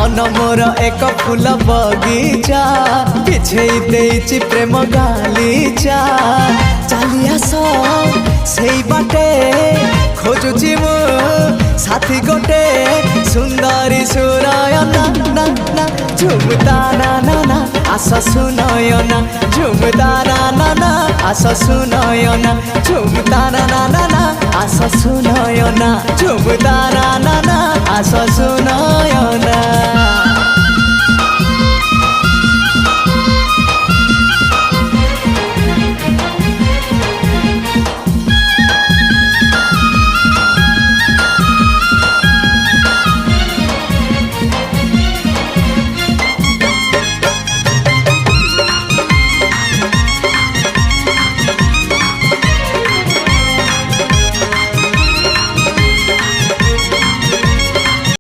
मन मोर एक फूल बगीचा पिछेई देइछि प्रेम गालीचा चली आस सेई बाटे खोजुछि मु साथी गोटे सुंदरी सुरयना ना ना झुमता ना ना ना आस सुनयना झुमता ना ना ना आस सुनयना झुमता ना ना ना ना आस सुनयना झुमता ना ना ना आस सुनयना।